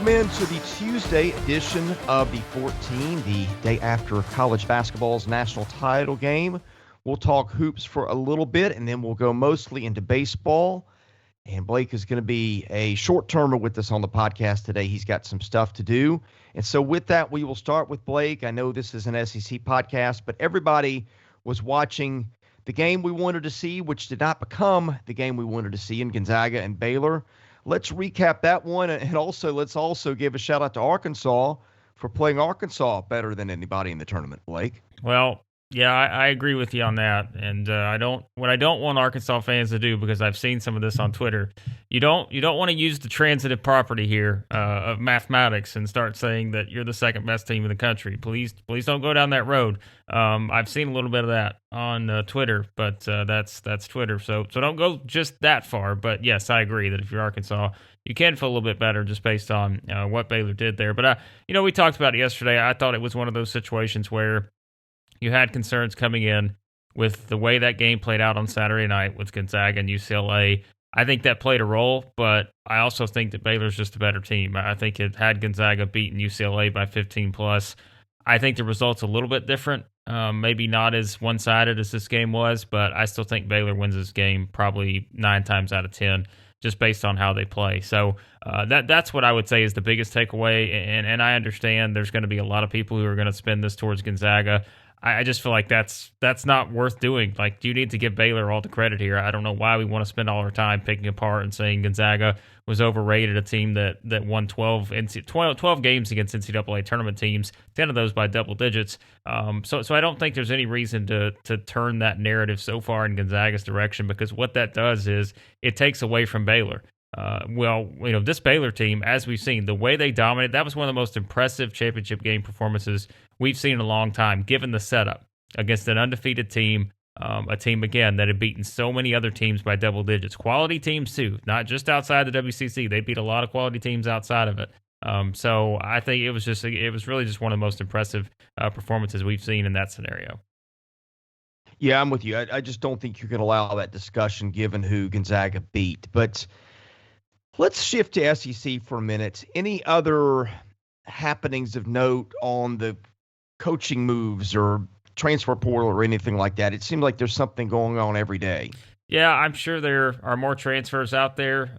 Welcome into the Tuesday edition of the 14, the day after college basketball's national title game. We'll talk hoops for a little bit, and then we'll go mostly into baseball. And Blake is going to be a short-termer with us on the podcast today. He's got some stuff to do. And so with that, we will start with Blake. I know this is an SEC podcast, but everybody was watching the game we wanted to see, which did not become the game we wanted to see in Gonzaga and Baylor. Let's recap that one, and let's also give a shout-out to Arkansas for playing Arkansas better than anybody in the tournament, Blake. Well, yeah, I agree with you on that, and what I don't want Arkansas fans to do, because I've seen some of this on Twitter, you don't want to use the transitive property here of mathematics and start saying that you're the second best team in the country. Please don't go down that road. I've seen a little bit of that on Twitter, but that's Twitter, so don't go just that far. But yes, I agree that if you're Arkansas, you can feel a little bit better just based on what Baylor did there. But we talked about it yesterday. I thought it was one of those situations where you had concerns coming in with the way that game played out on Saturday night with Gonzaga and UCLA. I think that played a role, but I also think that Baylor's just a better team. I think it had Gonzaga beaten UCLA by 15 plus. I think the result's a little bit different, maybe not as one-sided as this game was, but I still think Baylor wins this game probably 9 times out of 10, just based on how they play. So that's what I would say is the biggest takeaway, and I understand there's going to be a lot of people who are going to spin this towards Gonzaga. I just feel like that's not worth doing. Like, you need to give Baylor all the credit here. I don't know why we want to spend all our time picking apart and saying Gonzaga was overrated, a team that won 12 games against NCAA tournament teams, 10 of those by double digits. So I don't think there's any reason to turn that narrative so far in Gonzaga's direction, because what that does is it takes away from Baylor. This Baylor team, as we've seen, the way they dominated, that was one of the most impressive championship game performances we've seen in a long time, given the setup against an undefeated team, a team, again, that had beaten so many other teams by double digits. Quality teams, too, not just outside the WCC. They beat a lot of quality teams outside of it. So I think it was really just one of the most impressive performances we've seen in that scenario. Yeah, I'm with you. I just don't think you can allow that discussion given who Gonzaga beat. But let's shift to SEC for a minute. Any other happenings of note on the coaching moves or transfer portal or anything like that? It seems like there's something going on every day. Yeah, I'm sure there are more transfers out there.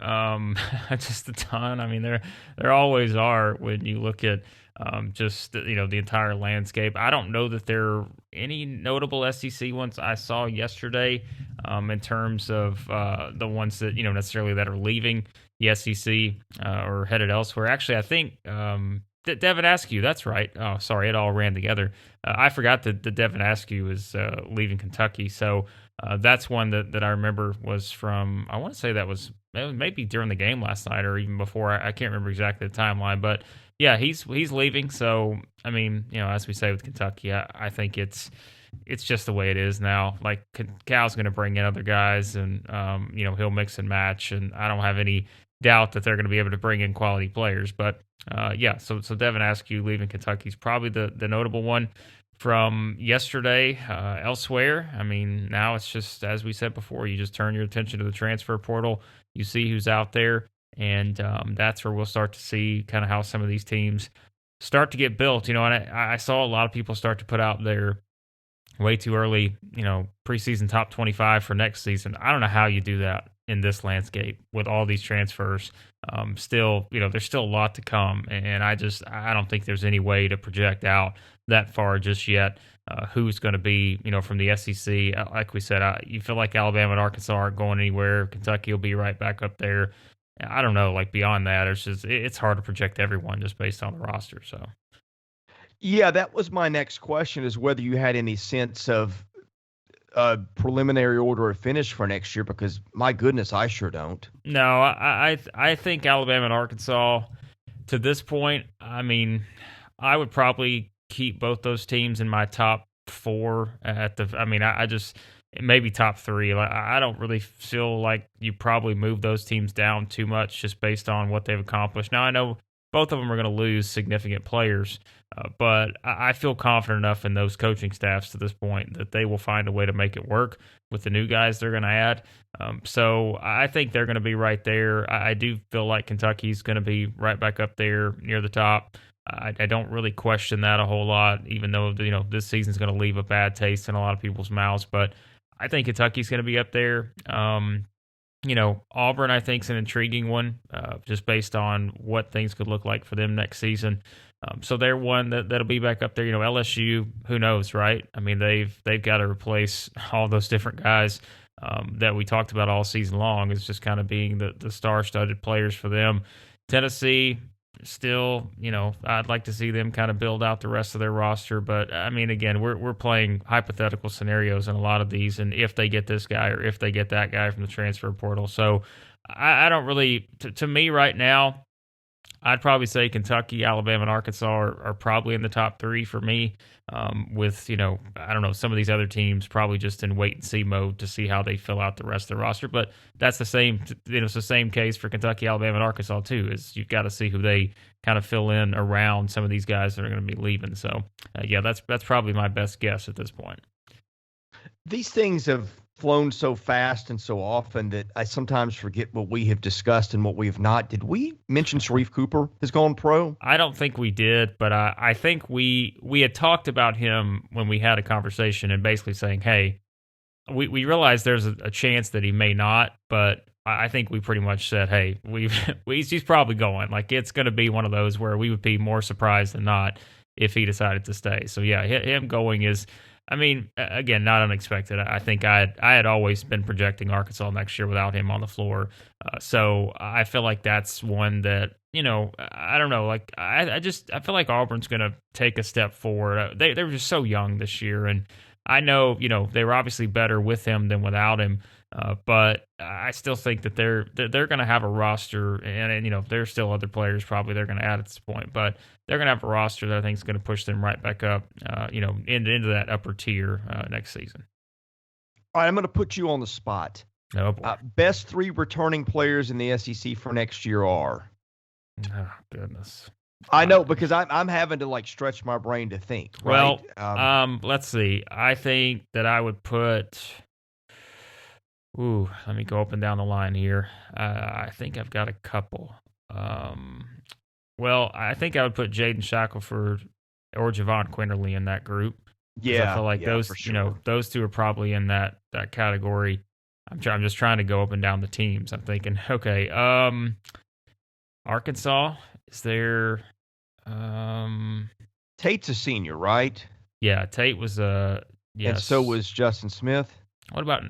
Just a ton. I mean, there always are when you look at the entire landscape. I don't know that there are any notable SEC ones I saw yesterday in terms of the ones that necessarily that are leaving the SEC or headed elsewhere. Actually, I think Devin Askew, that's right. Oh, sorry, it all ran together. I forgot that Devin Askew is leaving Kentucky. So that's one that I remember was from, I want to say that was maybe during the game last night or even before. I can't remember exactly the timeline, but yeah, he's leaving. So, I mean, as we say with Kentucky, I think it's just the way it is now. Like, Cal's going to bring in other guys and, he'll mix and match. And I don't have any doubt that they're going to be able to bring in quality players. But, so Devin Askew leaving Kentucky is probably the notable one from yesterday. Elsewhere, I mean, now it's just, as we said before, you just turn your attention to the transfer portal. You see who's out there. And that's where we'll start to see kind of how some of these teams start to get built. And I saw a lot of people start to put out their way too early, preseason top 25 for next season. I don't know how you do that in this landscape with all these transfers. Still, there's still a lot to come. And I don't think there's any way to project out that far just yet who's going to be, from the SEC. Like we said, you feel like Alabama and Arkansas aren't going anywhere. Kentucky will be right back up there. I don't know, like beyond that, it's hard to project everyone just based on the roster. So, yeah, that was my next question: is whether you had any sense of a preliminary order of finish for next year? Because my goodness, I sure don't. No, I think Alabama and Arkansas to this point. I mean, I would probably keep both those teams in my top 4 at the. I mean, I just. Maybe top 3. Like, I don't really feel like you probably move those teams down too much just based on what they've accomplished. Now, I know both of them are going to lose significant players. But I feel confident enough in those coaching staffs to this point that they will find a way to make it work with the new guys they're going to add. So I think they're going to be right there. I do feel like Kentucky's going to be right back up there near the top. I don't really question that a whole lot, even though this season's going to leave a bad taste in a lot of people's mouths. But I think Kentucky's going to be up there. Auburn, I think, is an intriguing one, just based on what things could look like for them next season. So they're one that'll be back up there. LSU, who knows, right? I mean, they've got to replace all those different guys that we talked about all season long. It's just kind of being the star-studded players for them. Tennessee, still, I'd like to see them kind of build out the rest of their roster. But, I mean, again, we're playing hypothetical scenarios in a lot of these, and if they get this guy or if they get that guy from the transfer portal. So I don't really, to me right now, I'd probably say Kentucky, Alabama, and Arkansas are probably in the top three for me. With, I don't know, some of these other teams probably just in wait-and-see mode to see how they fill out the rest of the roster. But that's the same, it's the same case for Kentucky, Alabama, and Arkansas, too, is you've got to see who they kind of fill in around some of these guys that are going to be leaving. So, that's probably my best guess at this point. These things have flown so fast and so often that I sometimes forget what we have discussed and what we have not. Did we mention Sharif Cooper has gone pro? I don't think we did, but I think we had talked about him when we had a conversation and basically saying, hey, we realize there's a chance that he may not, but I think we pretty much said, hey, he's probably going. Like, it's going to be one of those where we would be more surprised than not if he decided to stay. So, yeah, him going is, I mean, again, not unexpected. I think I had always been projecting Arkansas next year without him on the floor. So I feel like that's one that, I don't know. Like, I feel like Auburn's going to take a step forward. They were just so young this year. And I know, they were obviously better with him than without him. But I still think that they're going to have a roster, and there's still other players probably they're going to add at this point, but they're going to have a roster that I think is going to push them right back up, into that upper tier next season. All right, I'm going to put you on the spot. Oh, boy. Best three returning players in the SEC for next year are? Oh, goodness. I know, because I'm having to stretch my brain to think. Right? Well, let's see. I think that I would put. Let me go up and down the line here. I think I've got a couple. I think I would put Jaden Shackelford or Javon Quinterly in that group. Yeah, I feel like those, those two are probably in that category. I'm just trying to go up and down the teams. I'm thinking, okay, Arkansas, is there? Tate's a senior, right? Yeah, Tate was yes. And so was Justin Smith. What about?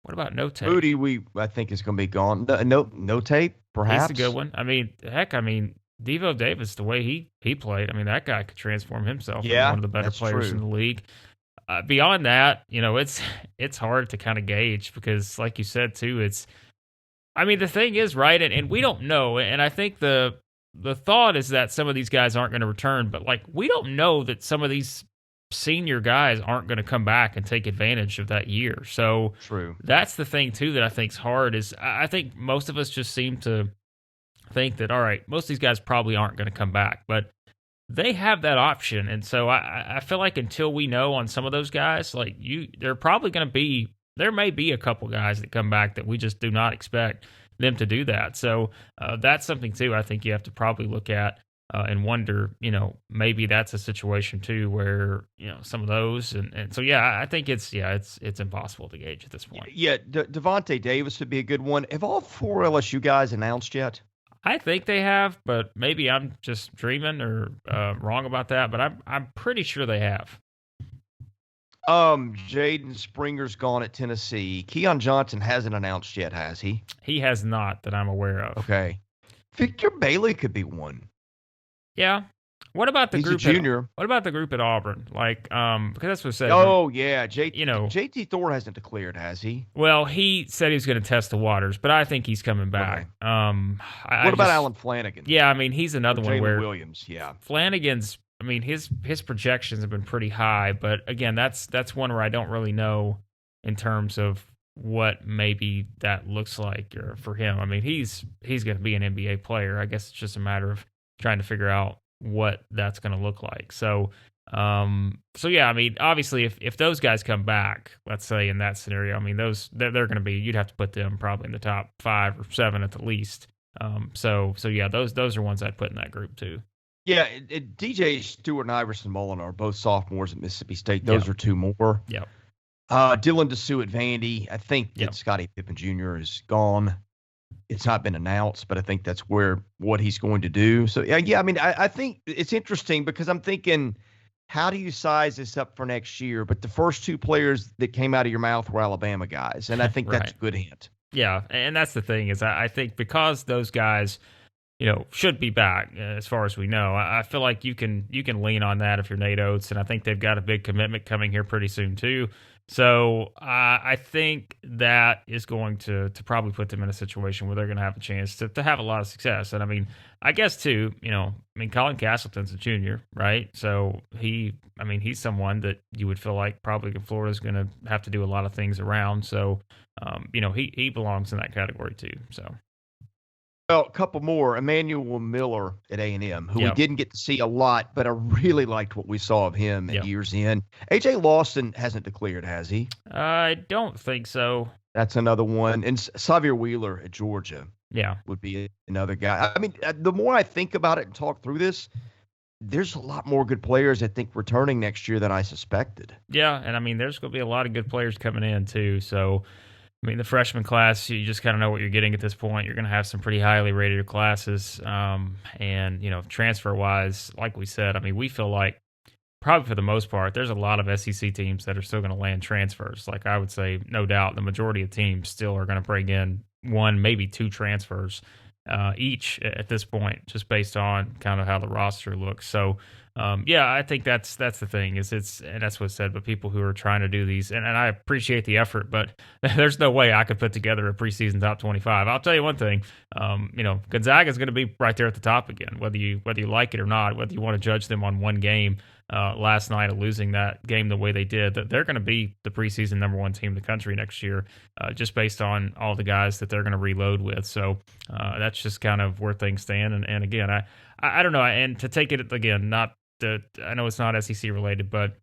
What about No Tape? Moody, I think is going to be gone. No Tape, perhaps. He's a good one. I mean, heck, Devo Davis, the way he played, that guy could transform himself into one of the better players in the league. Beyond that, it's hard to kind of gauge because, like you said too, the thing is, right, and we don't know, and I think the thought is that some of these guys aren't going to return, but we don't know that some of these senior guys aren't going to come back and take advantage of that year. So true. That's the thing too that I think's hard is I think most of us just seem to think that, all right, most of these guys probably aren't going to come back, but they have that option. And so I feel like until we know on some of those guys, they're probably going to be, there may be a couple guys that come back that we just do not expect them to do that. So that's something too I think you have to probably look at. And wonder, maybe that's a situation too where, some of those. And so, I think it's impossible to gauge at this point. Yeah, Devontae Davis would be a good one. Have all four LSU guys announced yet? I think they have, but maybe I'm just dreaming or wrong about that. But I'm pretty sure they have. Jaden Springer's gone at Tennessee. Keon Johnson hasn't announced yet, has he? He has not that I'm aware of. Okay. Victor Bailey could be one. Yeah. What about the He's group? A junior. What about the group at Auburn? Because that's what it said. Oh yeah, JT Thor hasn't declared, has he? Well, he said he was going to test the waters, but I think he's coming back. Okay. What about Alan Flanagan? Yeah, he's another one where Williams. Yeah, Flanagan's. His projections have been pretty high, but again, that's one where I don't really know in terms of what maybe that looks like for him. I mean, he's going to be an NBA player. I guess it's just a matter of trying to figure out what that's going to look like. So yeah, I mean, obviously, if those guys come back, let's say in that scenario, I mean, they're going to be, you'd have to put them probably in the top 5 or 7 at the least. So yeah, those are ones I'd put in that group too. Yeah, DJ Stewart and Iverson Mullen are both sophomores at Mississippi State. Those are 2 more. Yeah. Dylan DeSue at Vandy. I think that Scottie Pippen Jr. is gone. It's not been announced, but I think that's what he's going to do. So yeah. I mean, I think it's interesting because I'm thinking, how do you size this up for next year? But the first 2 players that came out of your mouth were Alabama guys, and I think that's a good hint. Yeah, and that's the thing is I think because those guys, should be back as far as we know. I feel like you can lean on that if you're Nate Oates, and I think they've got a big commitment coming here pretty soon too. So I think that is going to probably put them in a situation where they're going to have a chance to have a lot of success. And I mean, I guess too, Colin Castleton's a junior, right? So he's someone that you would feel like probably Florida's going to have to do a lot of things around. So, he belongs in that category too. So. Well, a couple more. Emmanuel Miller at A&M, who we didn't get to see a lot, but I really liked what we saw of him at year's end. A.J. Lawson hasn't declared, has he? I don't think so. That's another one. And Xavier Wheeler at Georgia would be another guy. I mean, the more I think about it and talk through this, there's a lot more good players, I think, returning next year than I suspected. Yeah, and I mean, there's going to be a lot of good players coming in too, so I mean, the freshman class, you just kind of know what you're getting at this point. You're going to have some pretty highly rated classes. And, transfer-wise, like we said, I mean, we feel like probably for the most part, there's a lot of SEC teams that are still going to land transfers. Like I would say, no doubt, the majority of teams still are going to bring in 1, maybe 2 transfers each at this point, just based on kind of how the roster looks. So, I think that's the thing and that's what's said. But people who are trying to do these, and I appreciate the effort, but there's no way I could put together a preseason top 25. I'll tell you one thing, Gonzaga is going to be right there at the top again, whether you like it or not, whether you want to judge them on one game last night of losing that game the way they did. That they're going to be the preseason number 1 team in the country next year, just based on all the guys that they're going to reload with. So that's just kind of where things stand. And again, I don't know. And to take it again, I know it's not SEC related, but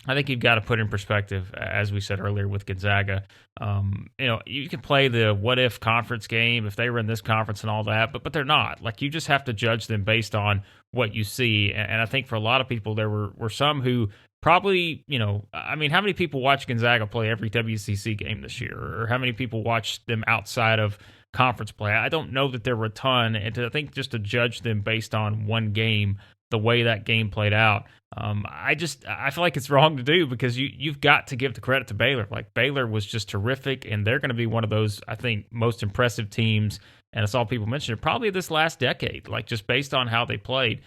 I think you've got to put in perspective, as we said earlier with Gonzaga. You can play the what if conference game if they were in this conference and all that, but they're not. Like, you just have to judge them based on what you see. And I think for a lot of people, there were some who probably, how many people watch Gonzaga play every WCC game this year, or how many people watch them outside of conference play? I don't know that there were a ton, and I think just to judge them based on one game, the way that game played out, I feel like it's wrong to do, because you've got to give the credit to Baylor. Like, Baylor was just terrific, and they're going to be one of those, I think, most impressive teams, and I saw people mention it, probably this last decade, like just based on how they played.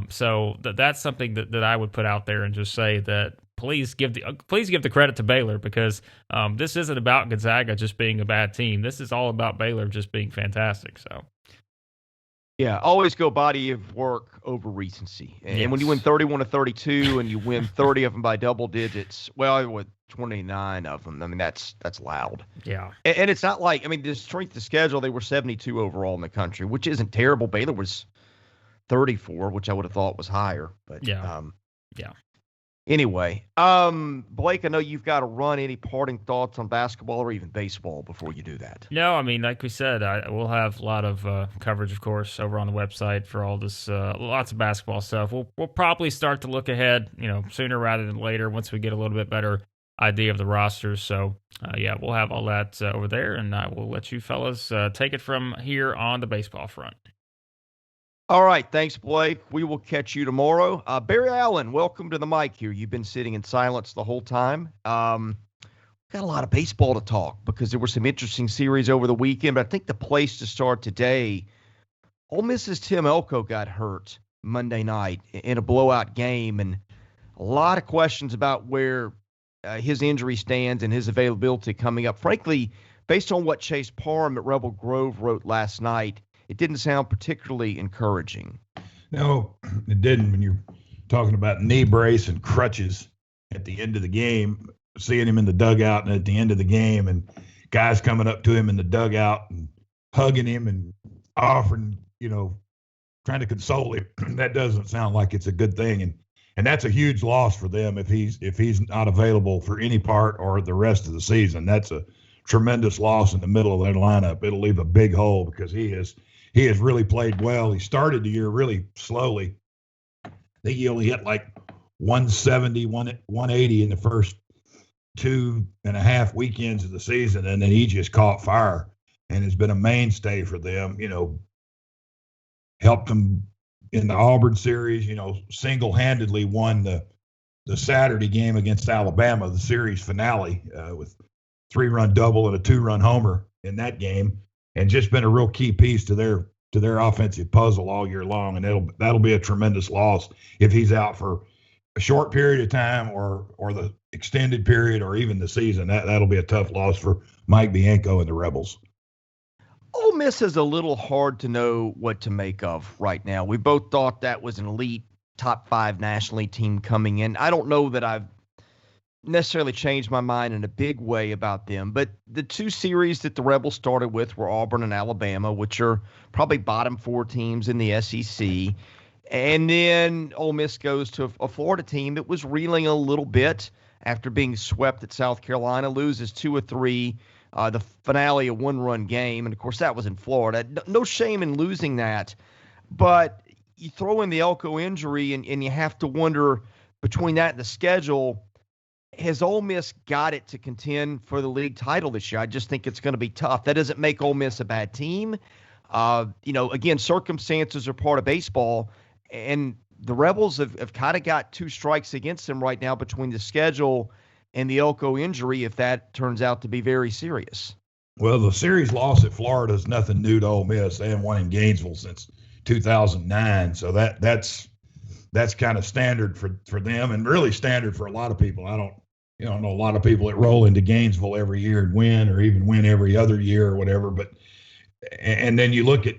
So that's something that I would put out there and just say that please give the credit to Baylor, because this isn't about Gonzaga just being a bad team. This is all about Baylor just being fantastic. So. Yeah, always go body of work over recency. And when you win 31 to 32 and you win 30 of them by double digits, well, with 29 of them, I mean, that's loud. Yeah. And it's not like, I mean, the strength of schedule, they were 72 overall in the country, which isn't terrible. Baylor was 34, which I would have thought was higher. But yeah. Anyway, Blake, I know you've got to run. Any parting thoughts on basketball or even baseball before you do that? No, I mean, like we said, we'll have a lot of coverage, of course, over on the website for all this, lots of basketball stuff. We'll probably start to look ahead, sooner rather than later, once we get a little bit better idea of the rosters. So, we'll have all that over there, and I will let you fellas take it from here on the baseball front. All right. Thanks, Blake. We will catch you tomorrow. Barry Allen, welcome to the mic here. You've been sitting in silence the whole time. Got a lot of baseball to talk because there were some interesting series over the weekend, but I think the place to start today, Ole Miss's Tim Elko got hurt Monday night in a blowout game, and a lot of questions about where his injury stands and his availability coming up. Frankly, based on what Chase Parham at Rebel Grove wrote last night, it didn't sound particularly encouraging. No, it didn't. When you're talking about knee brace and crutches at the end of the game, seeing him in the dugout and at the end of the game, and guys coming up to him in the dugout and hugging him and offering, trying to console him. That doesn't sound like it's a good thing. And that's a huge loss for them if he's not available for any part or the rest of the season. That's a tremendous loss in the middle of their lineup. It'll leave a big hole because he has really played well. He started the year really slowly. I think he only hit like 170, 180 in the first 2.5 weekends of the season, and then he just caught fire and has been a mainstay for them. Helped them in the Auburn series, single-handedly won the Saturday game against Alabama, the series finale, with 3-run double and a 2-run homer in that game, and just been a real key piece to their offensive puzzle all year long. And that'll be a tremendous loss if he's out for a short period of time or the extended period or even the season. That'll be a tough loss for Mike Bianco and the Rebels. Ole Miss is a little hard to know what to make of right now. We both thought that was an elite top 5 nationally team coming in. I don't know that I've necessarily changed my mind in a big way about them, but the 2 series that the Rebels started with were Auburn and Alabama, which are probably bottom 4 teams in the SEC. And then Ole Miss goes to a Florida team that was reeling a little bit after being swept at South Carolina, loses 2 of 3. The finale, a 1-run game. And, of course, that was in Florida. No shame in losing that. But you throw in the Elko injury, and you have to wonder, between that and the schedule, has Ole Miss got it to contend for the league title this year? I just think it's going to be tough. That doesn't make Ole Miss a bad team. Again, circumstances are part of baseball. And the Rebels have kind of got 2 strikes against them right now between the schedule and the Elko injury, if that turns out to be very serious. Well, the series loss at Florida is nothing new to Ole Miss. They haven't won in Gainesville since 2009, so that's kind of standard for them, and really standard for a lot of people. I don't know a lot of people that roll into Gainesville every year and win, or even win every other year or whatever. But and then you look at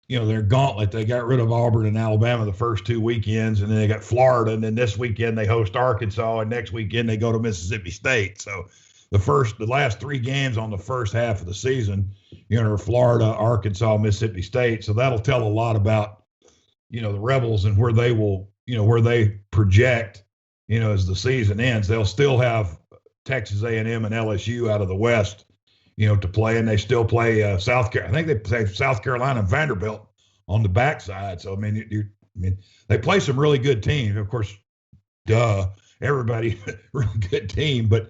their gauntlet. They got rid of Auburn and Alabama the first 2 weekends, and then they got Florida, and then this weekend they host Arkansas, and next weekend they go to Mississippi State. So the last 3 games on the first half of the season, are Florida, Arkansas, Mississippi State. So that'll tell a lot about, the Rebels and where they will, where they project, as the season ends. They'll still have Texas A&M and LSU out of the West, to play, and they still play South Carolina. I think they play South Carolina and Vanderbilt on the backside. So they play some really good teams. Of course, everybody really good team, but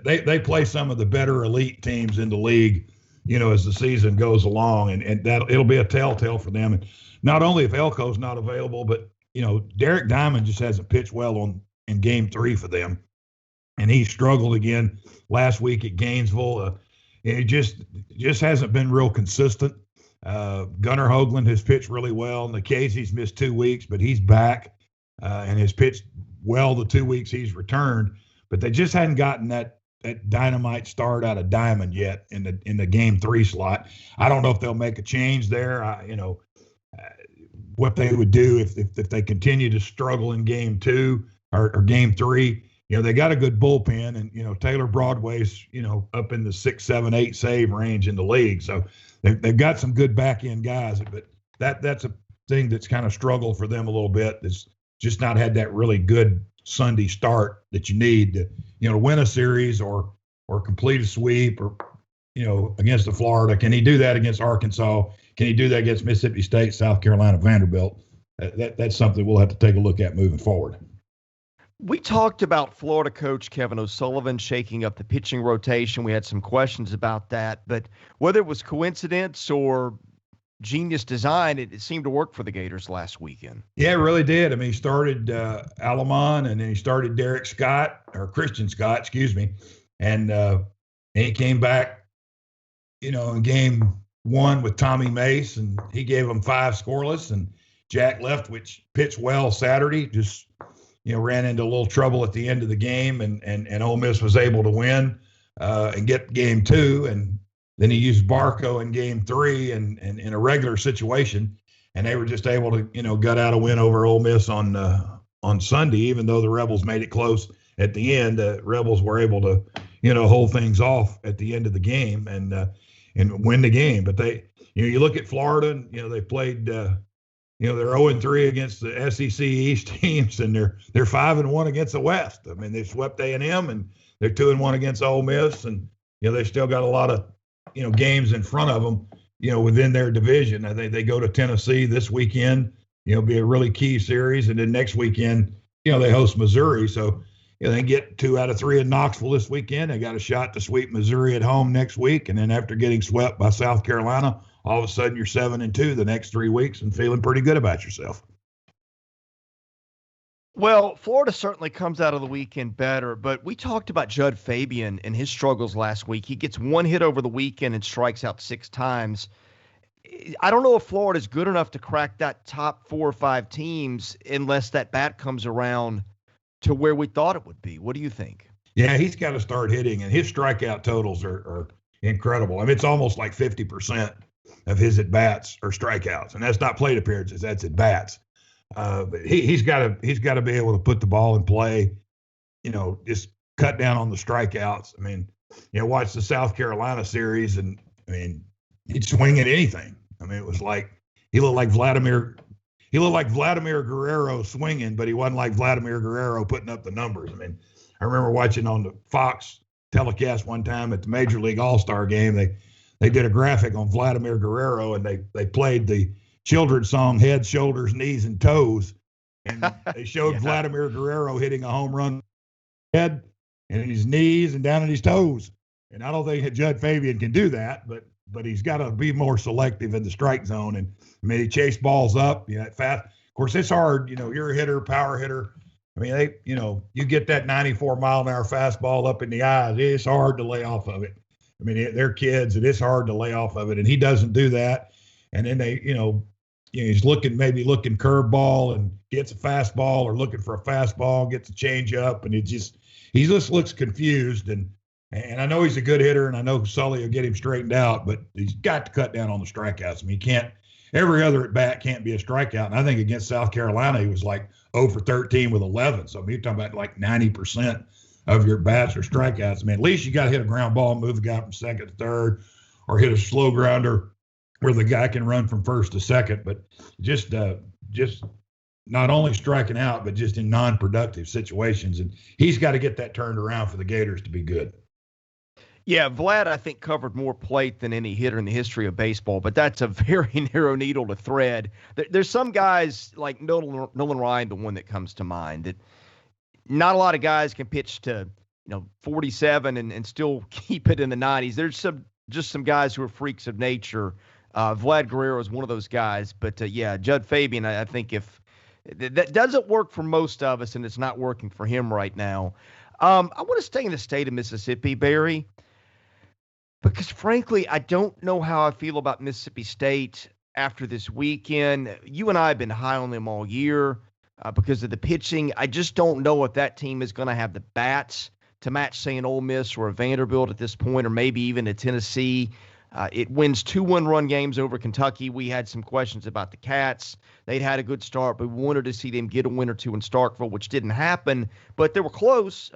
they play some of the better elite teams in the league, as the season goes along, and that it'll be a telltale for them. And not only if Elko's not available, but Derek Diamond just hasn't pitched well in Game 3 for them, and he struggled again last week at Gainesville. It just hasn't been real consistent. Gunnar Hoagland has pitched really well. Nikhazy's missed 2 weeks, but he's back and has pitched well the 2 weeks he's returned. But they just hadn't gotten that dynamite start out of Diamond yet in the Game 3 slot. I don't know if they'll make a change there. What they would do if they continue to struggle in Game 2 or Game 3. They got a good bullpen, and, Taylor Broadway's, up in the 6, 7, 8 save range in the league. So they've got some good back end guys, but that's a thing that's kind of struggled for them a little bit. It's just not had that really good Sunday start that you need to win a series or complete a sweep or, against the Florida. Can he do that against Arkansas? Can he do that against Mississippi State, South Carolina, Vanderbilt? That's something we'll have to take a look at moving forward. We talked about Florida coach Kevin O'Sullivan shaking up the pitching rotation. We had some questions about that, but whether it was coincidence or genius design, it seemed to work for the Gators last weekend. Yeah, it really did. He started Alamon, and then he started Christian Scott, excuse me. And he came back, in Game 1 with Tommy Mace, and he gave him 5 scoreless. And Jack Leftwich pitched well Saturday, just ran into a little trouble at the end of the game, and Ole Miss was able to win and get Game 2. And then he used Barco in Game 3 and in a regular situation, and they were just able to, gut out a win over Ole Miss on Sunday, even though the Rebels made it close at the end. The Rebels were able to, hold things off at the end of the game and win the game. But you look at Florida, and they played, they're 0-3 against the SEC East teams, and they're 5-1 against the West. I mean, they swept A&M, and they're 2-1 against Ole Miss, and they still got a lot of games in front of them, within their division. I think they go to Tennessee this weekend. Be a really key series, and then next weekend, they host Missouri. So they get 2 out of 3 in Knoxville this weekend. They got a shot to sweep Missouri at home next week, and then after getting swept by South Carolina, all of a sudden you're 7-2 the next 3 weeks and feeling pretty good about yourself. Well, Florida certainly comes out of the weekend better, but we talked about Judd Fabian and his struggles last week. He gets 1 hit over the weekend and strikes out 6 times. I don't know if Florida's good enough to crack that top 4 or 5 teams unless that bat comes around to where we thought it would be. What do you think? Yeah, he's got to start hitting, and his strikeout totals are incredible. I mean, it's almost like 50% of his at-bats are strikeouts, and that's not plate appearances, that's at-bats. But he's got to be able to put the ball in play, just cut down on the strikeouts. I mean, watch the South Carolina series, and I mean, he'd swing at anything. I mean, it was like he looked like Vladimir Guerrero swinging, but he wasn't like Vladimir Guerrero putting up the numbers. I mean, I remember watching on the Fox telecast one time at the Major League All-Star game. They did a graphic on Vladimir Guerrero, and they played the children's song Head, Shoulders, Knees, and Toes. And they showed Vladimir Guerrero hitting a home run head and in his knees and down in his toes. And I don't think Judd Fabian can do that, but he's got to be more selective in the strike zone. And I mean, he chased balls up, fast. Of course, it's hard. You're a hitter, power hitter. I mean, you get that 94-mile-an-hour fastball up in the eyes. It's hard to lay off of it. I mean, they're kids, and it's hard to lay off of it. And he doesn't do that. And then he's looking curveball and gets a fastball, or looking for a fastball, gets a changeup, and he just looks confused. And I know he's a good hitter, and I know Sully will get him straightened out, but he's got to cut down on the strikeouts. I mean, every other at bat can't be a strikeout. And I think against South Carolina, he was like 0 for 13 with 11. So I mean, you're talking about like 90% of your bats are strikeouts. I mean, at least you got to hit a ground ball and move the guy from second to third, or hit a slow grounder where the guy can run from first to second. But just not only striking out, but just in non-productive situations. And he's got to get that turned around for the Gators to be good. Yeah, Vlad, I think, covered more plate than any hitter in the history of baseball, but that's a very narrow needle to thread. There's some guys like Nolan Ryan, the one that comes to mind, that not a lot of guys can pitch to 47 and still keep it in the 90s. There's just some guys who are freaks of nature. Vlad Guerrero is one of those guys, but Judd Fabian, I think if that doesn't work for most of us, and it's not working for him right now. I want to stay in the state of Mississippi, Barry, because frankly, I don't know how I feel about Mississippi State after this weekend. You and I have been high on them all year because of the pitching. I just don't know if that team is going to have the bats to match, say, an Ole Miss or a Vanderbilt at this point, or maybe even a Tennessee. It wins 2 one-run games over Kentucky. We had some questions about the Cats. They'd had a good start, but we wanted to see them get a win or 2 in Starkville, which didn't happen. But they were close.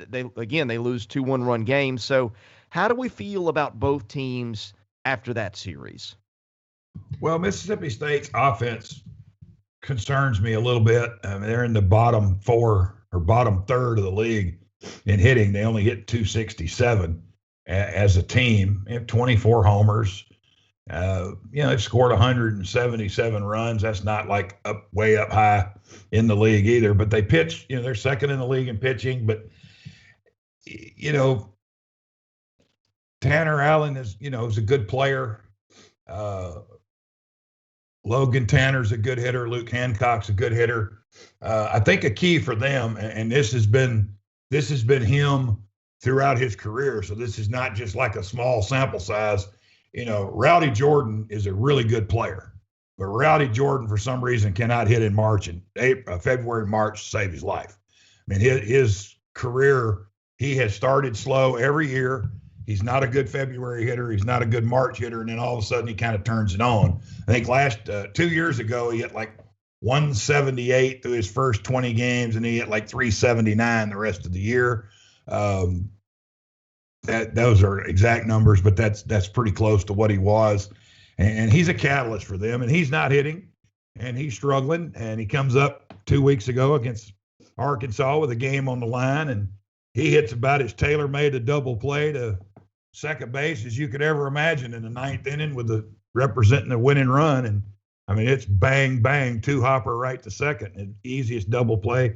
They lose 2 one-run games. So how do we feel about both teams after that series? Well, Mississippi State's offense concerns me a little bit. I mean, they're in the bottom 4 or bottom third of the league in hitting. They only hit 267 as a team. They have 24 homers. They've scored 177 runs. That's not like way up high in the league either. But they pitch. They're second in the league in pitching. But Tanner Allen is a good player. Logan Tanner's a good hitter. Luke Hancock's a good hitter. I think a key for them, and this has been him throughout his career. So this is not just like a small sample size. Rowdy Jordan is a really good player, but Rowdy Jordan for some reason cannot hit in February, March to save his life. I mean, his career, he has started slow every year. He's not a good February hitter. He's not a good March hitter. And then all of a sudden he kind of turns it on. I think 2 years ago, he hit like 178 through his first 20 games, and he hit like 379 the rest of the year. those are exact numbers, but that's pretty close to what he was. And he's a catalyst for them, and he's not hitting, and he's struggling. And he comes up 2 weeks ago against Arkansas with a game on the line, and he hits about as tailor-made a double play to second base as you could ever imagine in the ninth inning with representing the winning run. And I mean, it's bang, bang, two hopper right to second, and easiest double play.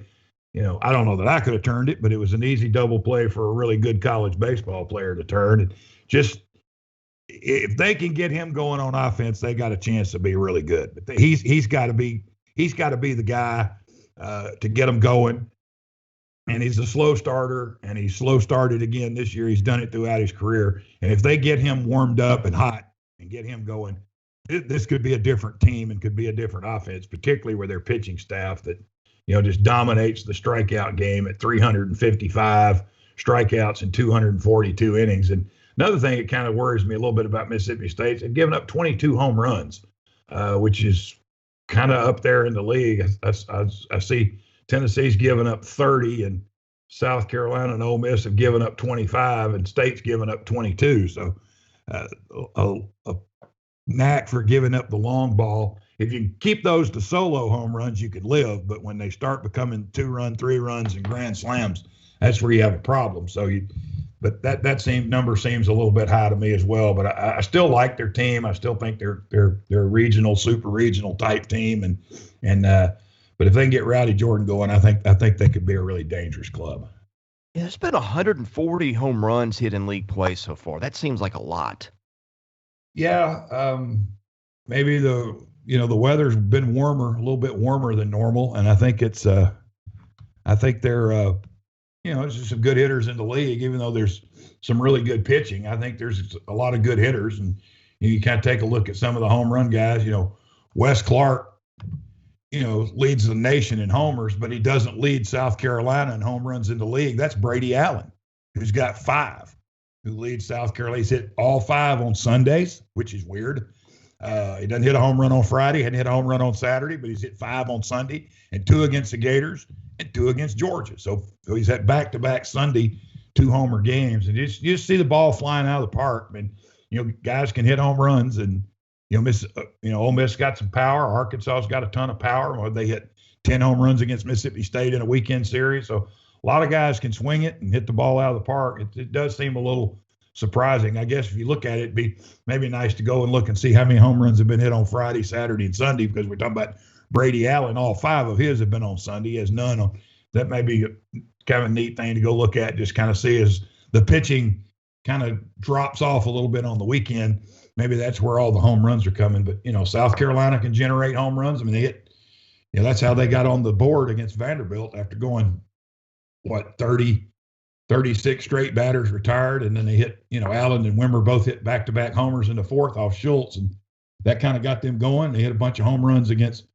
I don't know that I could have turned it, but it was an easy double play for a really good college baseball player to turn. And just if they can get him going on offense, they got a chance to be really good. But he's got to be the guy to get them going. And he's a slow starter, and he's slow started again this year. He's done it throughout his career. And if they get him warmed up and hot and get him going, this could be a different team and could be a different offense, particularly with their pitching staff that, just dominates the strikeout game at 355 strikeouts in 242 innings. And another thing that kind of worries me a little bit about Mississippi State, they've given up 22 home runs, which is kind of up there in the league. I see Tennessee's given up 30, and South Carolina and Ole Miss have given up 25, and State's given up 22. So a knack for giving up the long ball. If you keep those to solo home runs, you could live. But when they start becoming 2-run, 3 runs, and grand slams, that's where you have a problem. But that number seems a little bit high to me as well. But I still like their team. I still think they're a regional, super regional type team. But if they can get Rowdy Jordan going, I think they could be a really dangerous club. Yeah, there's been 140 home runs hit in league play so far. That seems like a lot. Yeah, maybe the weather's been warmer, a little bit warmer than normal, and I think they're there's just some good hitters in the league, even though there's some really good pitching. I think there's a lot of good hitters, and you kind of take a look at some of the home run guys. Wes Clark, leads the nation in homers, but he doesn't lead South Carolina in home runs in the league. That's Brady Allen, who's got 5, who leads South Carolina. He's hit all 5 on Sundays, which is weird. He doesn't hit a home run on Friday, hadn't hit a home run on Saturday, but he's hit 5 on Sunday and 2 against the Gators and 2 against Georgia. So he's had back-to-back Sunday 2-homer games. And you just see the ball flying out of the park. I mean, guys can hit home runs, and Ole Miss got some power. Arkansas's got a ton of power. They hit 10 home runs against Mississippi State in a weekend series. So a lot of guys can swing it and hit the ball out of the park. It does seem a little surprising. I guess if you look at it, it'd be maybe nice to go and look and see how many home runs have been hit on Friday, Saturday, and Sunday, because we're talking about Brady Allen. All 5 of his have been on Sunday. He has none on. That may be kind of a neat thing to go look at, just kind of see as the pitching kind of drops off a little bit on the weekend. Maybe that's where all the home runs are coming. But, South Carolina can generate home runs. I mean, they hit, that's how they got on the board against Vanderbilt after going, 36 straight batters retired. And then they hit, Allen and Wimmer both hit back-to-back homers in the 4th off Schultz. And that kind of got them going. They hit a bunch of home runs against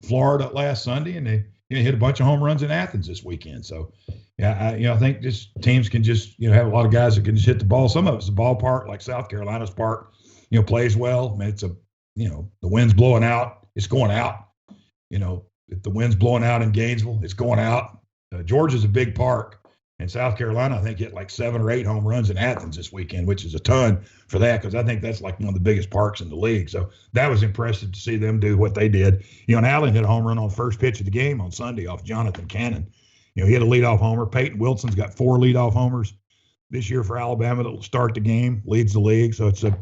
Florida last Sunday, and they hit a bunch of home runs in Athens this weekend. So, I think just teams can just, have a lot of guys that can just hit the ball. Some of it's the ballpark, like South Carolina's park, plays well. I mean, it's the wind's blowing out, it's going out. If the wind's blowing out in Gainesville, it's going out. Georgia's a big park, and South Carolina, I think, hit like 7 or 8 home runs in Athens this weekend, which is a ton for that, because I think that's like one of the biggest parks in the league. So that was impressive to see them do what they did. And Allen hit a home run on the first pitch of the game on Sunday off Jonathan Cannon. He hit a leadoff homer. Peyton Wilson's got 4 leadoff homers this year for Alabama that will start the game, leads the league. So it's a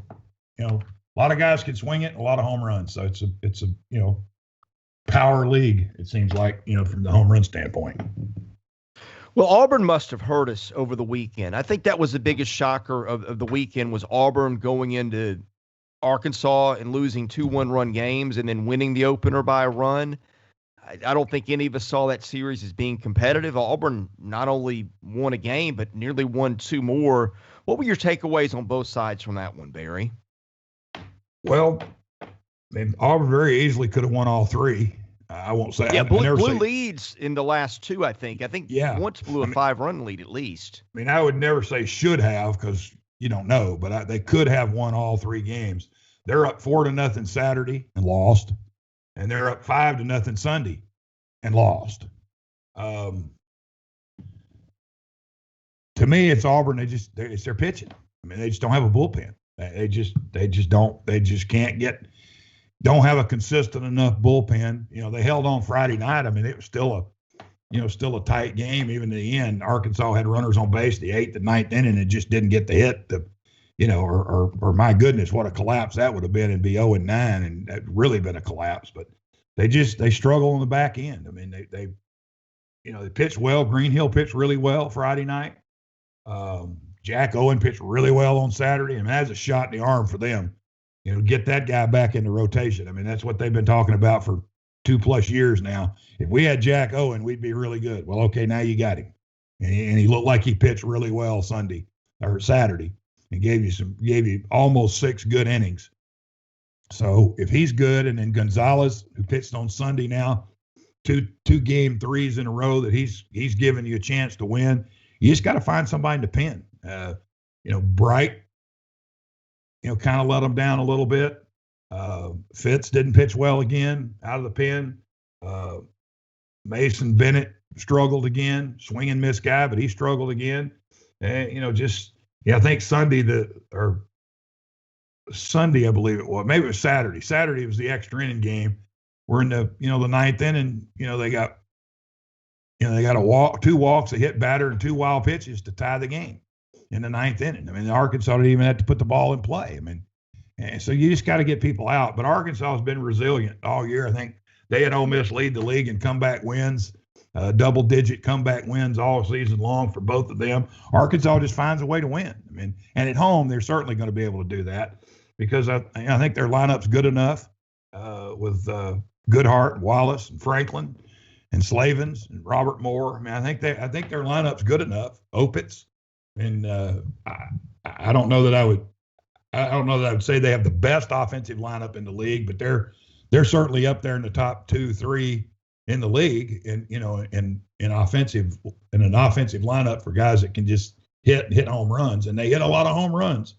lot of guys can swing it, a lot of home runs. So it's a power league, it seems like, from the home run standpoint. Well, Auburn must have hurt us over the weekend. I think that was the biggest shocker of the weekend, was Auburn going into Arkansas and losing 2 one-run games and then winning the opener by a run. I don't think any of us saw that series as being competitive. Auburn not only won a game, but nearly won 2 more. What were your takeaways on both sides from that one, Barry? Well, Auburn very easily could have won all 3. I won't say. Yeah, blew leads in the last 2, I think. Once blew a 5-run lead at least. I would never say should have, because you don't know, but they could have won all 3 games. They're up 4-0 Saturday and lost, and they're up 5-0 Sunday and lost. To to me, it's Auburn. It's their pitching. I mean, they just don't have a bullpen. They just don't have a consistent enough bullpen. They held on Friday night. I mean, it was still a tight game. Even in the end, Arkansas had runners on base the 8th and 9th inning and just didn't get the hit. Or my goodness, what a collapse that would have been and be 0-9, and that really been a collapse. But they struggle on the back end. I mean, they pitched well. Greenhill pitched really well Friday night. Jack Owen pitched really well on Saturday, and that's a shot in the arm for them. Get that guy back into rotation. I mean, that's what they've been talking about for 2+ years now. If we had Jack Owen, we'd be really good. Well, okay, now you got him, and he looked like he pitched really well Saturday, and gave you almost 6 good innings. So if he's good, and then Gonzalez, who pitched on Sunday now, two game threes in a row that he's giving you a chance to win. You just got to find somebody to pin. Bright, kind of let him down a little bit. Fitz didn't pitch well again out of the pen. Mason Bennett struggled again. Swing and miss guy, but he struggled again. And, I think Sunday, I believe it was. Maybe it was Saturday. Saturday was the extra inning game. We're in the 9th inning. They got a walk, 2 walks, a hit batter, and 2 wild pitches to tie the game in the 9th inning. I mean, Arkansas didn't even have to put the ball in play. I mean, and so you just got to get people out. But Arkansas has been resilient all year. I think they and Ole Miss lead the league in comeback wins, double-digit comeback wins all season long for both of them. Arkansas just finds a way to win. I mean, and at home they're certainly going to be able to do that because I think their lineup's good enough with Goodhart, Wallace, and Franklin, and Slavens and Robert Moore. I mean, I think their lineup's good enough. Opitz, and I don't know that I would say they have the best offensive lineup in the league, but they're certainly up there in the top 2, 3 in the league, and in an offensive lineup for guys that can just hit home runs, and they hit a lot of home runs,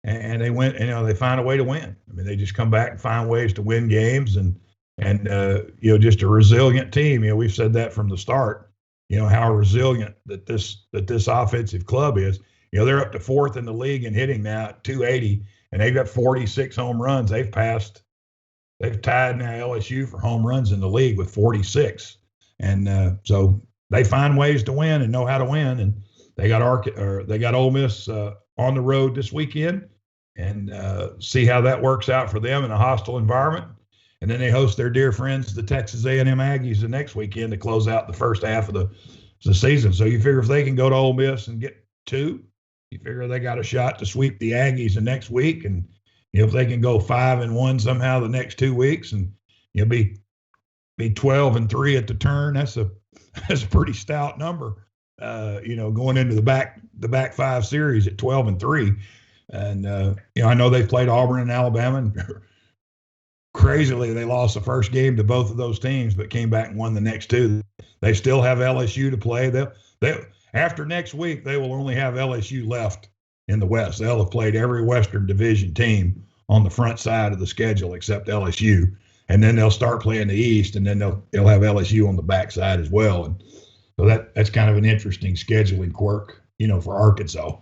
and they win. They find a way to win. I mean, they just come back and find ways to win games, and just a resilient team. We've said that from the start. How resilient that this offensive club is. They're up to 4th in the league in hitting now at 280, and they've got 46 home runs. They've tied now LSU for home runs in the league with 46, and so they find ways to win and know how to win. And they got Ole Miss on the road this weekend, and see how that works out for them in a hostile environment. And then they host their dear friends, the Texas A&M Aggies, the next weekend to close out the first half of the season. So you figure if they can go to Ole Miss and get 2, you figure they got a shot to sweep the Aggies the next week. And if they can go 5-1 somehow the next 2 weeks, and be 12-3 at the turn, that's a pretty stout number. Going into the back 5 series at 12-3, and I know they've played Auburn and Alabama, and crazily they lost the first game to both of those teams, but came back and won the next 2. They still have LSU to play. They after next week, they will only have LSU left in the West. They'll have played every Western Division team on the front side of the schedule except LSU, and then they'll start playing the East, and then they'll have LSU on the back side as well. And so that's kind of an interesting scheduling quirk, for Arkansas.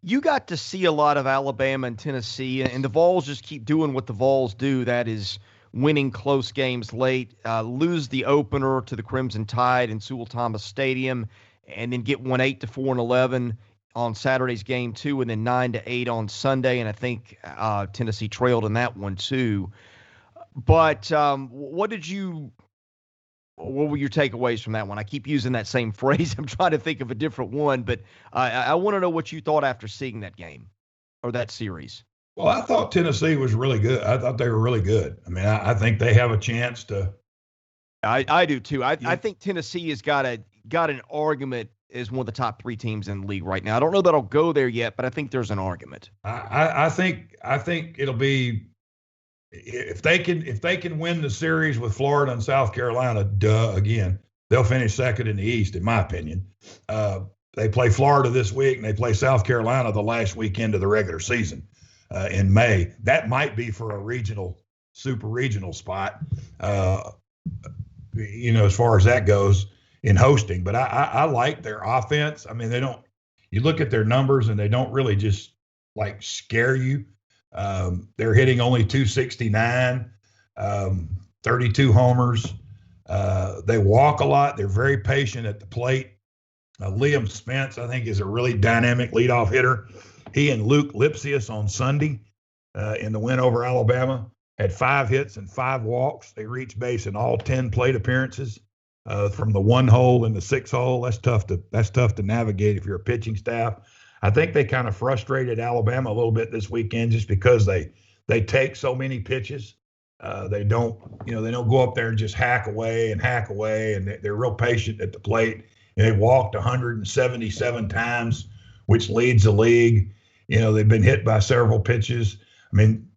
You got to see a lot of Alabama and Tennessee, and the Vols just keep doing what the Vols do. That is winning close games late, lose the opener to the Crimson Tide in Sewell Thomas Stadium, and then get 8-4 and 11 on Saturday's game 2, and then 9-8 on Sunday. And I think Tennessee trailed in that one too. But what were your takeaways from that one? I keep using that same phrase. I'm trying to think of a different one, but I want to know what you thought after seeing that game or that series. Well, I thought Tennessee was really good. I thought they were really good. I mean, I think they have a chance to. I do too. I think Tennessee has got an argument as one of the top 3 teams in the league right now. I don't know that I'll go there yet, but I think there's an argument. I think it'll be. If they can win the series with Florida and South Carolina, again, they'll finish second in the East, in my opinion. They play Florida this week, and they play South Carolina the last weekend of the regular season in May. That might be for a super regional spot, as far as that goes. in hosting. But I like their offense. I mean, you look at their numbers and they don't really just like scare you. They're hitting only 269, 32 homers. They walk a lot. They're very patient at the plate. Liam Spence, I think, is a really dynamic leadoff hitter. He and Luke Lipsius on Sunday in the win over Alabama had 5 hits and 5 walks. They reached base in all 10 plate appearances from the 1 hole and the 6 hole. That's tough to navigate if you're a pitching staff. I think they kind of frustrated Alabama a little bit this weekend just because they take so many pitches. They don't go up there and just hack away, and they're real patient at the plate. And they walked 177 times, which leads the league. They've been hit by several pitches. I mean,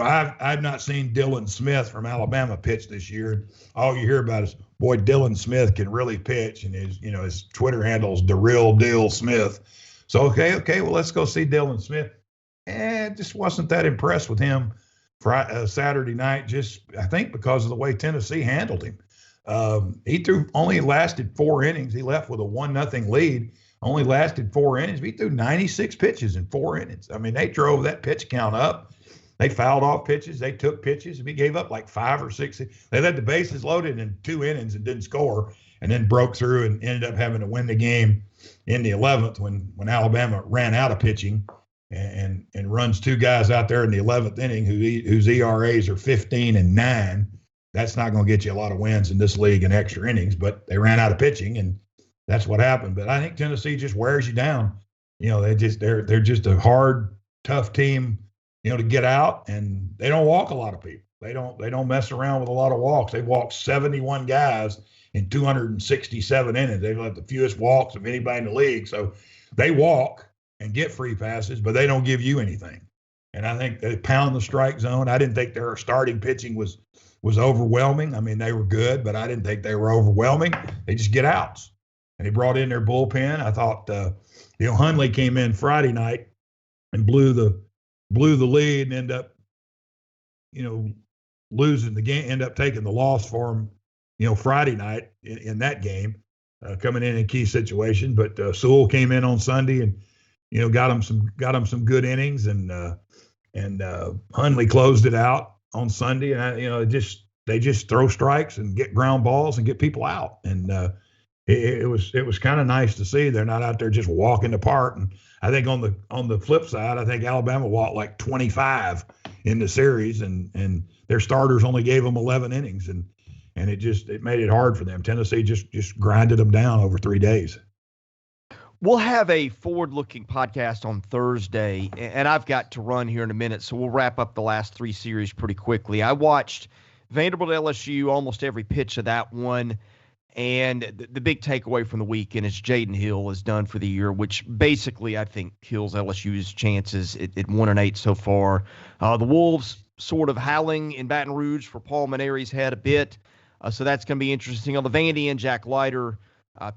I've not seen Dylan Smith from Alabama pitch this year. All you hear about is, boy, Dylan Smith can really pitch, and his Twitter handle is DeRealDill Smith. So okay, well, let's go see Dylan Smith. Just wasn't that impressed with him Saturday night, just I think because of the way Tennessee handled him. He only lasted 4 innings. He left with a 1-0 lead. Only lasted 4 innings. He threw 96 pitches in 4 innings. I mean, they drove that pitch count up. They fouled off pitches. They took pitches. He gave up like 5 or 6. They let the bases loaded in 2 innings and didn't score, and then broke through and ended up having to win the game in the 11th when Alabama ran out of pitching and runs 2 guys out there in the 11th inning whose ERAs are 15 and 9. That's not going to get you a lot of wins in this league in extra innings, but they ran out of pitching, and that's what happened. But I think Tennessee just wears you down. They're just a hard, tough team, to get out, and they don't walk a lot of people. They don't mess around with a lot of walks. They walked 71 guys in 267 innings. They've let the fewest walks of anybody in the league. So they walk and get free passes, but they don't give you anything. And I think they pound the strike zone. I didn't think their starting pitching was overwhelming. I mean, they were good, but I didn't think they were overwhelming. They just get outs. And they brought in their bullpen. I thought, Hundley came in Friday night and blew the lead and end up, losing the game, end up taking the loss for him, Friday night in that game, coming in a key situation. But Sewell came in on Sunday and, got him some good innings, and Hundley closed it out on Sunday. And they just throw strikes and get ground balls and get people out. And it was kind of nice to see. They're not out there just walking the park. And I think on the flip side, I think Alabama walked like 25 in the series, and their starters only gave them 11 innings, and it made it hard for them. Tennessee just grinded them down over 3 days. We'll have a forward-looking podcast on Thursday, and I've got to run here in a minute, so we'll wrap up the last 3 series pretty quickly. I watched Vanderbilt LSU, almost every pitch of that one. And the big takeaway from the weekend is Jaden Hill is done for the year, which basically I think kills LSU's chances at 1-8 so far. The Wolves sort of howling in Baton Rouge for Paul Maneri's head a bit. So that's going to be interesting. On the Vandy end, Jack Leiter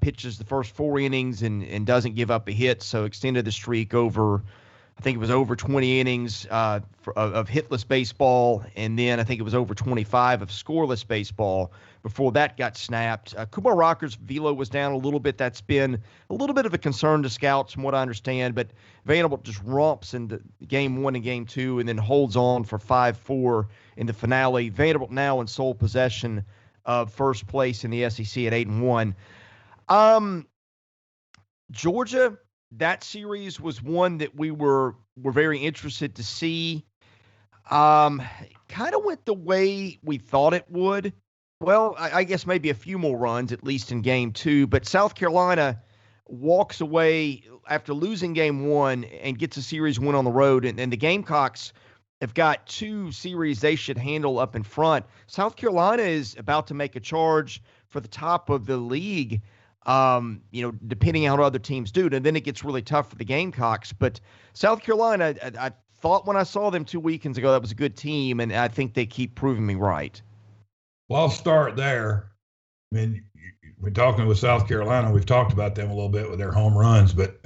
pitches the first 4 innings and doesn't give up a hit, so extended the streak over, I think it was over 20 innings of hitless baseball, and then I think it was over 25 of scoreless baseball before that got snapped. Kumar Rocker's velo was down a little bit. That's been a little bit of a concern to scouts from what I understand, but Vanderbilt just romps into game 1 and game 2 and then holds on for 5-4 in the finale. Vanderbilt now in sole possession of first place in the SEC at 8-1. Georgia, that series was one that we were very interested to see. Kind of went the way we thought it would. Well, I guess maybe a few more runs, at least in game 2. But South Carolina walks away after losing game 1 and gets a series win on the road. And the Gamecocks have got 2 series they should handle up in front. South Carolina is about to make a charge for the top of the league, depending on how other teams do. And then it gets really tough for the Gamecocks. But South Carolina, I thought when I saw them 2 weekends ago, that was a good team, and I think they keep proving me right. Well, I'll start there. I mean, we're talking with South Carolina. We've talked about them a little bit with their home runs, but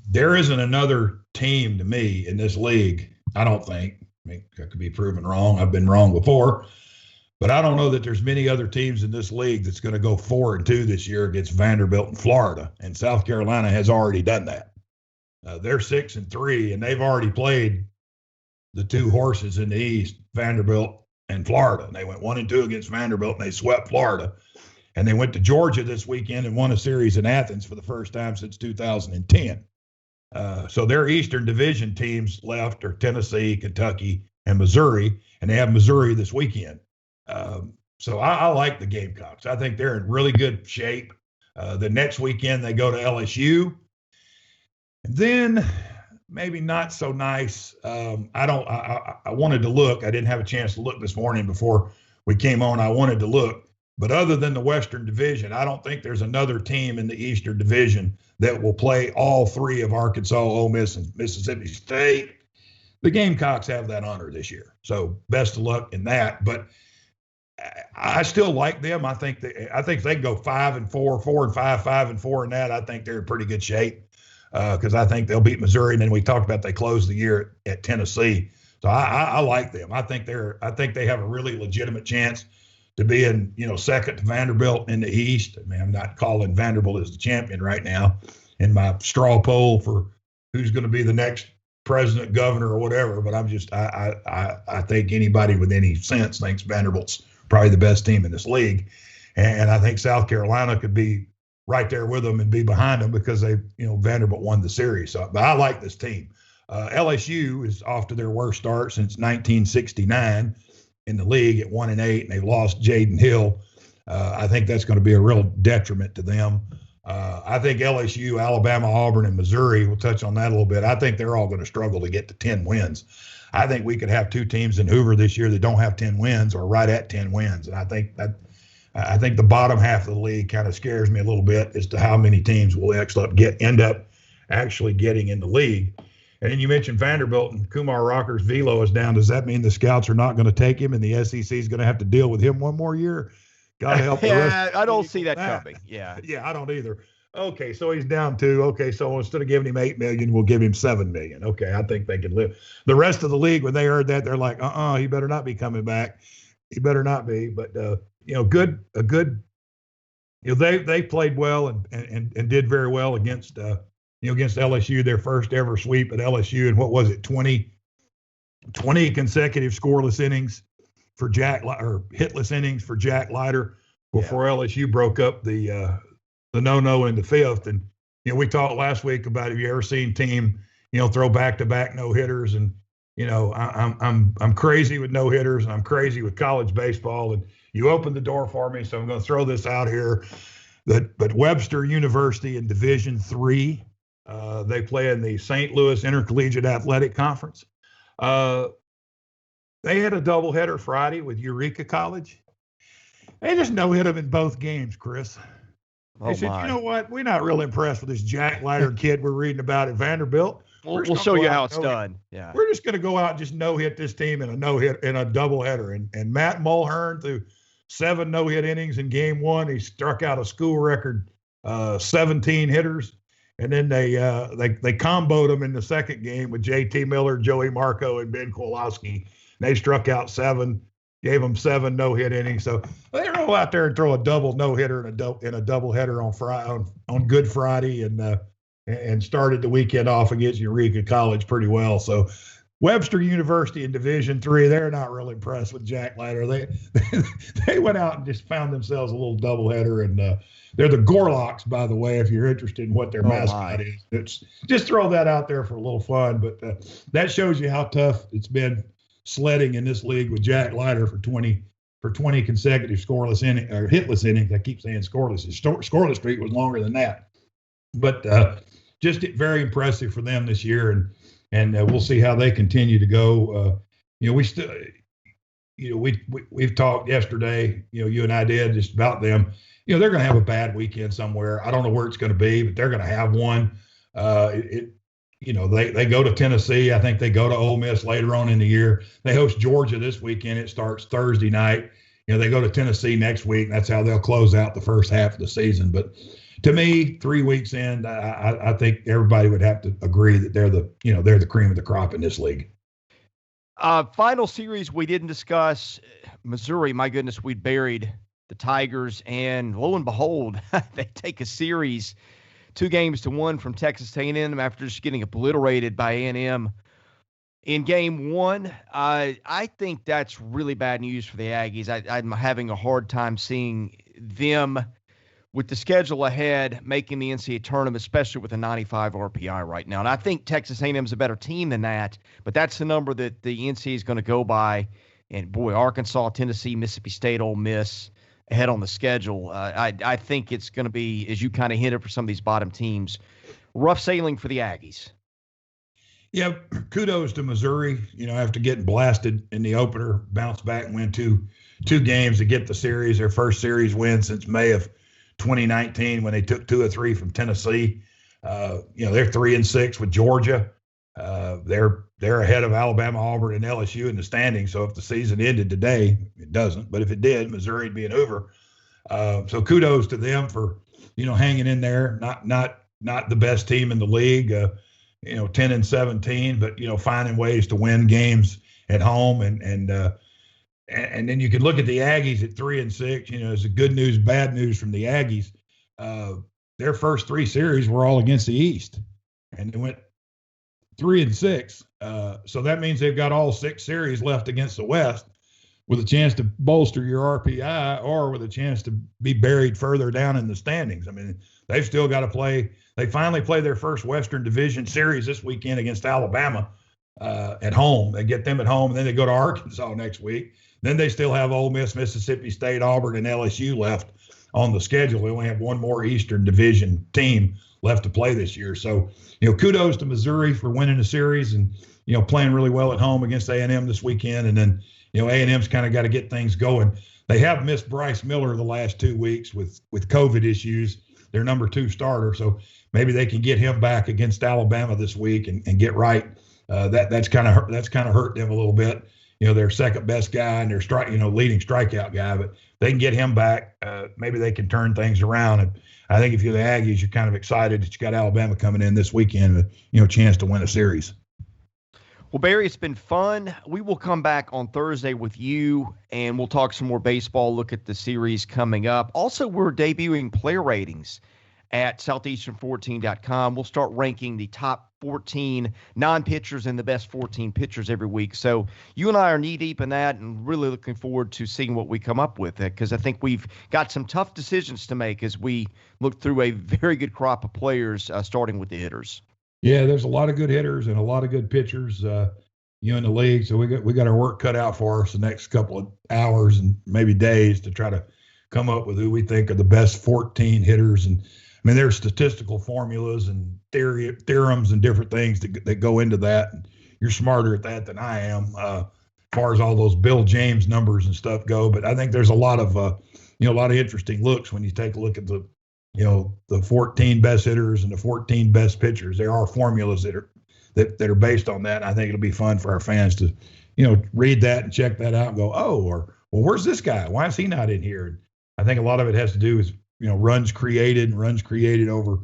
there isn't another team to me in this league, I don't think. I mean, I could be proven wrong. I've been wrong before. But I don't know that there's many other teams in this league that's going to go 4-2 this year against Vanderbilt and Florida. And South Carolina has already done that. They're 6-3, and they've already played the two horses in the East, Vanderbilt and Florida. And they went 1-2 against Vanderbilt, and they swept Florida. And they went to Georgia this weekend and won a series in Athens for the first time since 2010. So their Eastern Division teams left are Tennessee, Kentucky, and Missouri, and they have Missouri this weekend. So I like the Gamecocks. I think they're in really good shape. The next weekend they go to LSU. And then maybe not so nice. I wanted to look. I didn't have a chance to look this morning before we came on. I wanted to look. But other than the Western Division, I don't think there's another team in the Eastern Division that will play all three of Arkansas, Ole Miss, and Mississippi State. The Gamecocks have that honor this year. So best of luck in that. But I still like them. I think if they go 5-4, 4-5, 5-4 in that, I think they're in pretty good shape because I think they'll beat Missouri. And then we talked about they closed the year at Tennessee. So I like them. I think they have a really legitimate chance to be in, second to Vanderbilt in the East. I mean, I'm not calling Vanderbilt as the champion right now in my straw poll for who's going to be the next president, governor, or whatever. But I think anybody with any sense thinks Vanderbilt's probably the best team in this league. And I think South Carolina could be right there with them and be behind them because Vanderbilt won the series. So, but I like this team. LSU is off to their worst start since 1969 in the league at 1-8, and they lost Jaden Hill. I think that's going to be a real detriment to them. I think LSU, Alabama, Auburn, and Missouri, we'll touch on that a little bit. I think they're all going to struggle to get to 10 wins. I think we could have two teams in Hoover this year that don't have 10 wins or right at 10 wins. And I think the bottom half of the league kind of scares me a little bit as to how many teams will end up actually getting in the league. And then you mentioned Vanderbilt and Kumar Rocker's velo is down. Does that mean the scouts are not going to take him and the SEC is going to have to deal with him one more year? God help the rest. I don't see that coming. Yeah. Yeah, I don't either. Okay, so he's down 2. Okay, so instead of giving him $8 million, we'll give him $7 million. Okay, I think they can live. The rest of the league, when they heard that, they're like, he better not be coming back. He better not be. But they played well and did very well against LSU, their first ever sweep at LSU. And what was it, 20 consecutive scoreless innings for hitless innings for Jack Leiter before LSU broke up the no in the fifth. And we talked last week about, have you ever seen team throw back-to-back no hitters? And I'm crazy with no hitters, and I'm crazy with college baseball. And you opened the door for me, so I'm going to throw this out here. But Webster University in Division III, they play in the St. Louis Intercollegiate Athletic Conference. They had a doubleheader Friday with Eureka College. They just no-hit them in both games, Chris. They said, you know what? We're not real impressed with this Jack Leiter kid we're reading about at Vanderbilt. We'll show you how it's done. Yeah. We're just going to go out and just no-hit this team in a doubleheader. And Matt Mulhern, through 7 no-hit innings in game 1, he struck out a school record 17 hitters. And then they comboed them in the second game with J.T. Miller, Joey Marco, and Ben Kowalski. They struck out 7, gave them 7 no-hit innings. So they roll out there and throw a double no-hitter in a doubleheader on Good Friday and started the weekend off against Eureka College pretty well. So Webster University in Division III, they're not real impressed with Jack Leiter. They went out and just found themselves a little doubleheader, and they're the Gorlocks, by the way, if you're interested in what their mascot is. It's just throw that out there for a little fun, but that shows you how tough it's been sledding in this league with Jack Leiter for 20 consecutive scoreless innings or hitless innings. I keep saying scoreless. His scoreless streak was longer than that, but just very impressive for them this year, and we'll see how they continue to go. We've talked yesterday. You and I did just about them. They're going to have a bad weekend somewhere. I don't know where it's going to be, but they're going to have one. They go to Tennessee. I think they go to Ole Miss later on in the year. They host Georgia this weekend. It starts Thursday night. They go to Tennessee next week. That's how they'll close out the first half of the season. But to me, 3 weeks in, I think everybody would have to agree that they're the cream of the crop in this league. Final series we didn't discuss. Missouri, my goodness, we'd buried the Tigers, and lo and behold, they take a series 2-1 from Texas A&M after just getting obliterated by A&M in game one. I think that's really bad news for the Aggies. I'm having a hard time seeing them with the schedule ahead making the NCAA tournament, especially with a 95 RPI right now. And I think Texas A&M is a better team than that, but that's the number that the NCAA is going to go by. And boy, Arkansas, Tennessee, Mississippi State, Ole Miss ahead on the schedule. I think it's going to be, as you kind of hinted for some of these bottom teams, rough sailing for the Aggies. Yeah, kudos to Missouri. After getting blasted in the opener, bounce back and win two games to get the series, their first series win since May of 2019 when they took 2 of 3 from Tennessee. They're 3-6 with Georgia. They're ahead of Alabama, Auburn, and LSU in the standings. So if the season ended today, it doesn't. But if it did, Missouri would be an over. So kudos to them for hanging in there. Not the best team in the league. 10-17, but finding ways to win games at home and then you can look at the Aggies at 3-6. It's a good news, bad news from the Aggies. Their first 3 series were all against the East, and they went 3-6. So that means they've got all 6 series left against the West, with a chance to bolster your RPI or with a chance to be buried further down in the standings. I mean, they've still got to play. They finally play their first Western Division series this weekend against Alabama at home. They get them at home, and then they go to Arkansas next week. Then they still have Ole Miss, Mississippi State, Auburn, and LSU left on the schedule. They only have one more Eastern Division team left to play this year. So, kudos to Missouri for winning the series and, playing really well at home against A&M this weekend. And then, A&M's kind of got to get things going. They have missed Bryce Miller the last 2 weeks with COVID issues, their number 2 starter. So maybe they can get him back against Alabama this week and get right. That's kind of hurt them a little bit. Their second best guy and their leading strikeout guy, but they can get him back. Maybe they can turn things around. And I think if you're the Aggies, you're kind of excited that you got Alabama coming in this weekend with, a chance to win a series. Well, Barry, it's been fun. We will come back on Thursday with you, and we'll talk some more baseball, look at the series coming up. Also, we're debuting player ratings at southeastern14.com. We'll start ranking the top 14 non-pitchers and the best 14 pitchers every week. So you and I are knee-deep in that and really looking forward to seeing what we come up with, because I think we've got some tough decisions to make as we look through a very good crop of players, starting with the hitters. Yeah, there's a lot of good hitters and a lot of good pitchers, in the league. So we got our work cut out for us the next couple of hours and maybe days to try to come up with who we think are the best 14 hitters. And I mean, there's statistical formulas and theorems and different things that go into that. And you're smarter at that than I am, as far as all those Bill James numbers and stuff go. But I think there's a lot of interesting looks when you take a look at the 14 best hitters and the 14 best pitchers. There are formulas that are based on that. And I think it'll be fun for our fans to, read that and check that out and go, well, where's this guy? Why is he not in here? And I think a lot of it has to do with, runs created over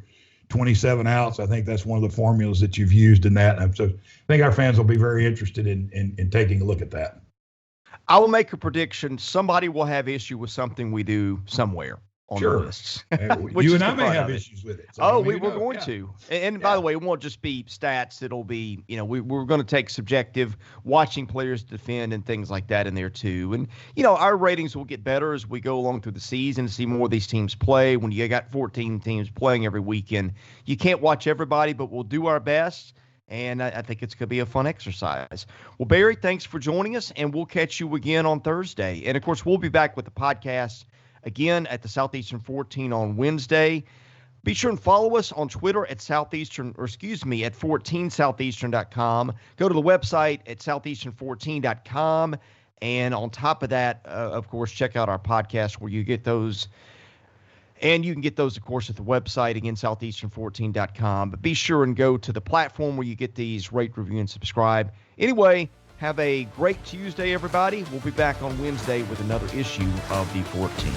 27 outs. I think that's one of the formulas that you've used in that. And so I think our fans will be very interested in taking a look at that. I will make a prediction. Somebody will have issue with something we do somewhere on the lists. You and I may have issues with it. So we're going to. And by the way, it won't just be stats. It'll be, we're going to take subjective watching players defend and things like that in there too. And, our ratings will get better as we go along through the season, see more of these teams play. When you got 14 teams playing every weekend, you can't watch everybody, but we'll do our best. And I think it's going to be a fun exercise. Well, Barry, thanks for joining us, and we'll catch you again on Thursday. And, of course, we'll be back with the podcast again at the Southeastern 14 on Wednesday. Be sure and follow us on Twitter at 14southeastern.com. Go to the website at southeastern14.com. And on top of that, of course, check out our podcast where you get those. And you can get those, of course, at the website, again, southeastern14.com. But be sure and go to the platform where you get these, rate, review, and subscribe. Anyway, have a great Tuesday, everybody. We'll be back on Wednesday with another issue of the 14.